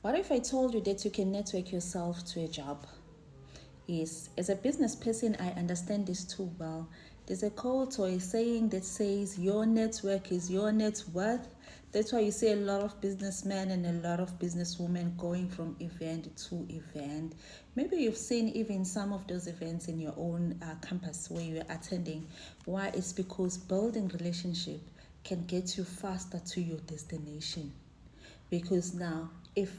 What if I told you that you can network yourself to a job? Yes, as a business person, I understand this too well. There's a quote or a saying that says your network is your net worth. That's why you see a lot of businessmen and a lot of businesswomen going from event to event. Maybe you've seen even some of those events in your own campus where you're attending. Why? It's because building relationship can get you faster to your destination. Because now, if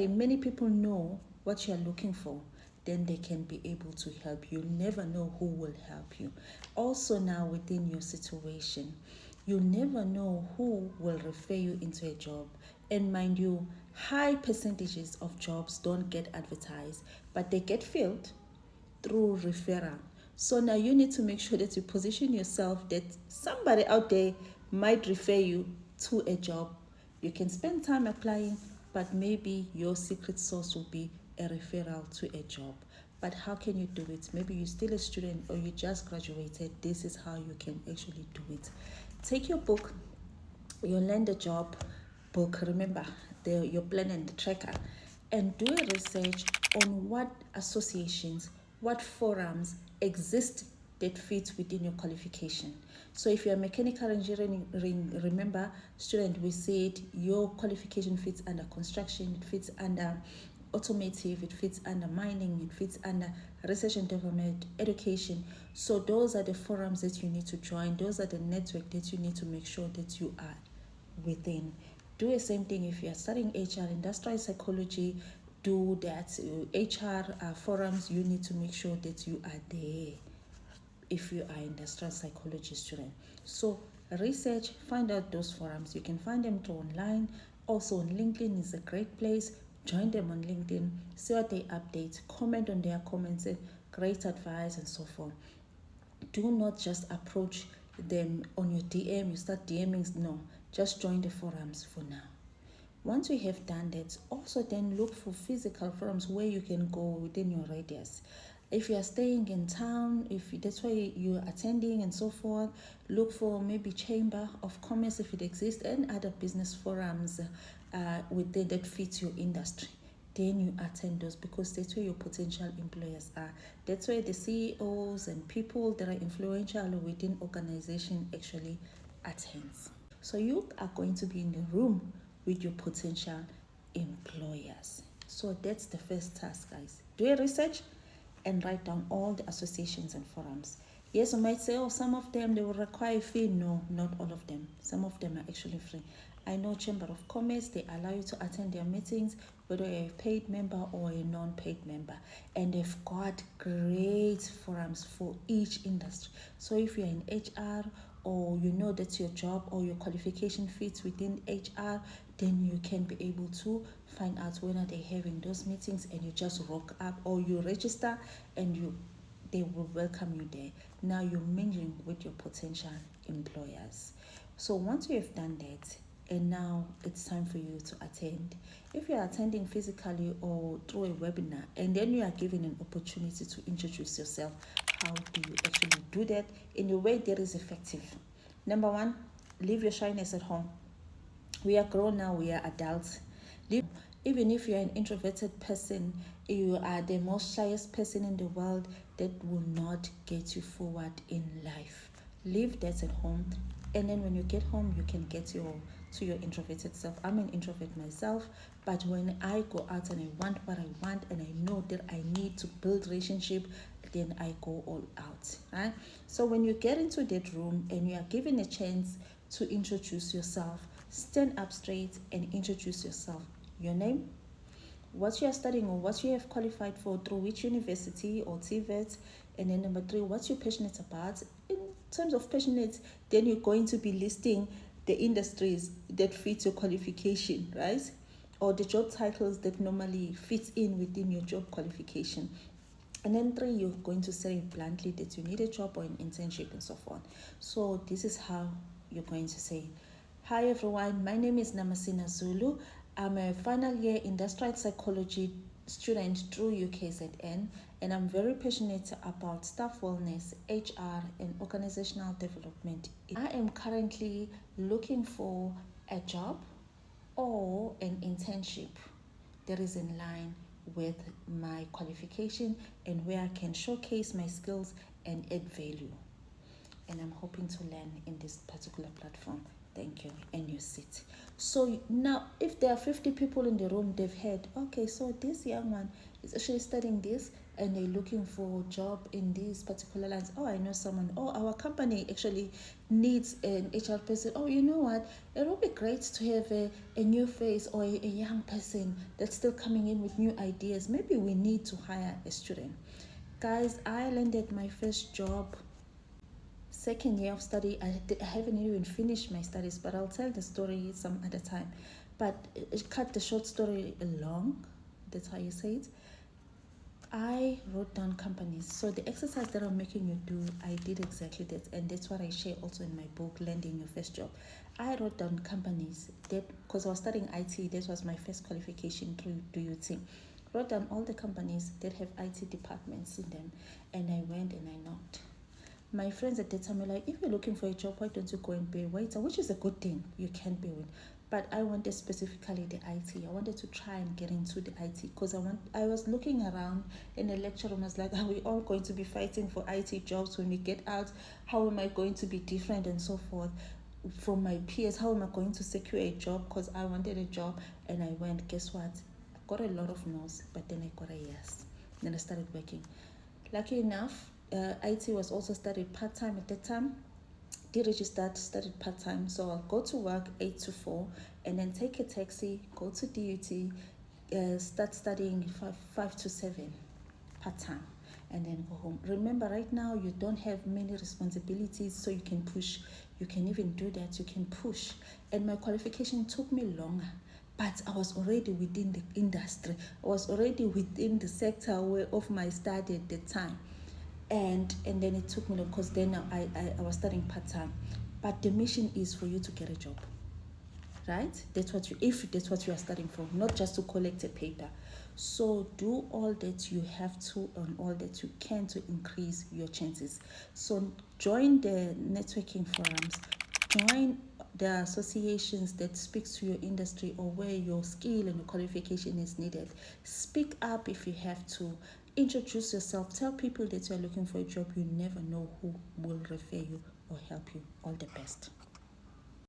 many people know what you're looking for, then they can be able to help you. Never know who will help you. Also, now within your situation, you never know who will refer you into a job. And mind you, high percentages of jobs don't get advertised, but they get filled through referral. So now you need to make sure that you position yourself that somebody out there might refer you to a job. You can spend time applying, but maybe your secret source will be a referral to a job. But how can you do it? Maybe you're still a student or you just graduated. This is how you can actually do it. Take your book, your land a job book, remember your plan and the tracker, and do a research on what associations, what forums exist that fit within your qualification. So if you're mechanical engineering, remember student, we said your qualification fits under construction, it fits under automotive, it fits under mining, it fits under research and development, education. So those are the forums that you need to join. Those are the network that you need to make sure that you are within. Do the same thing if you are studying HR, industrial psychology. Do that HR forums. You need to make sure that you are there if you are industrial psychology student. So research, find out those forums. You can find them through online. Also on LinkedIn is a great place. Join them on LinkedIn, see what they update, comment on their comments, and great advice and so forth. Do not just approach them on your DM, you start DMing. No, just join the forums for now. Once you have done that, also then look for physical forums where you can go within your radius. If you are staying in town, if that's why you're attending and so forth, look for maybe Chamber of Commerce if it exists, and other business forums within that fits your industry. Then you attend those, because that's where your potential employers are. That's where the CEOs and people that are influential within organization actually attends. So you are going to be in the room with your potential employers. So that's the first task, guys. Do your research and write down all the associations and forums. Yes, you might say, oh, some of them, they will require a fee. No, not all of them. Some of them are actually free. I know Chamber of Commerce, they allow you to attend their meetings, whether you're a paid member or a non-paid member. And they've got great forums for each industry. So if you're in HR, or you know that your job or your qualification fits within HR, then you can be able to find out when are they having those meetings, and you just rock up, or you register and they will welcome you there. Now you're mingling with your potential employers. So once you have done that, and now it's time for you to attend. If you're attending physically or through a webinar, and then you are given an opportunity to introduce yourself, how do you actually do that in a way that is effective? Number one, leave your shyness at home. We are grown now, we are adults. Even if you're an introverted person, you are the most shyest person in the world, that will not get you forward in life. Leave that at home, and then when you get home, you can get to your introverted self. I'm an introvert myself, but when I go out and I want what I want, and I know that I need to build relationship, then I go all out, right? So when you get into that room and you are given a chance to introduce yourself, stand up straight and introduce yourself. Your name, what you are studying or what you have qualified for, through which university or TVET, and then number three, what you're passionate about. In terms of passionate, then you're going to be listing the industries that fit your qualification, right? Or the job titles that normally fit in within your job qualification. And then three, you're going to say bluntly that you need a job or an internship and so forth. So this is how you're going to say, hi everyone, my name is Namasina Zulu. I'm a final year industrial psychology student through UKZN, and I'm very passionate about staff wellness, HR, and organizational development. I am currently looking for a job or an internship. that is in line with my qualification and where I can showcase my skills and add value. And I'm hoping to learn in this particular platform. Thank you. And you sit. So now, if there are 50 people in the room, they've heard, okay, so this young one is actually studying this and they're looking for a job in these particular lines. Oh, I know someone. Oh, our company actually needs an HR person. Oh, you know what? It would be great to have a new face or a young person that's still coming in with new ideas. Maybe we need to hire a student. Guys, I landed my first job second year of study. I haven't even finished my studies, but I'll tell the story some other time. But it cut the short story long, that's how you say it. I wrote down companies. So the exercise that I'm making you do, I did exactly that, and that's what I share also in my book, Landing Your First Job. I wrote down companies that, because I was studying IT, that was my first qualification through DUT. Wrote down all the companies that have IT departments in them, and I went and I knocked. My friends at that time were like, if you're looking for a job, why don't you go and be a waiter? Which is a good thing. You can be one. But I wanted specifically the IT. I wanted to try and get into the IT because I was looking around in the lecture room. I was like, are we all going to be fighting for IT jobs when we get out? How am I going to be different and so forth from my peers? How am I going to secure a job? Because I wanted a job and I went. Guess what? I got a lot of no's, but then I got a yes. Then I started working. Lucky enough, IT was also studied part-time at that time. Deregistered, studied part-time. So I'll go to work 8 to 4 and then take a taxi, go to DUT, start studying 5 to 7 part-time and then go home. Remember, right now you don't have many responsibilities, so you can push. You can even do that. You can push. And my qualification took me longer, but I was already within the industry. I was already within the sector of my study at the time. And then it took me, because then I was studying part-time. But the mission is for you to get a job, right? If that's what you are studying for, not just to collect a paper. So do all that you have to and all that you can to increase your chances. So join the networking forums, join the associations that speaks to your industry or where your skill and your qualification is needed. Speak up if you have to. Introduce yourself. Tell people that you are looking for a job. You never know who will refer you or help you. All the best.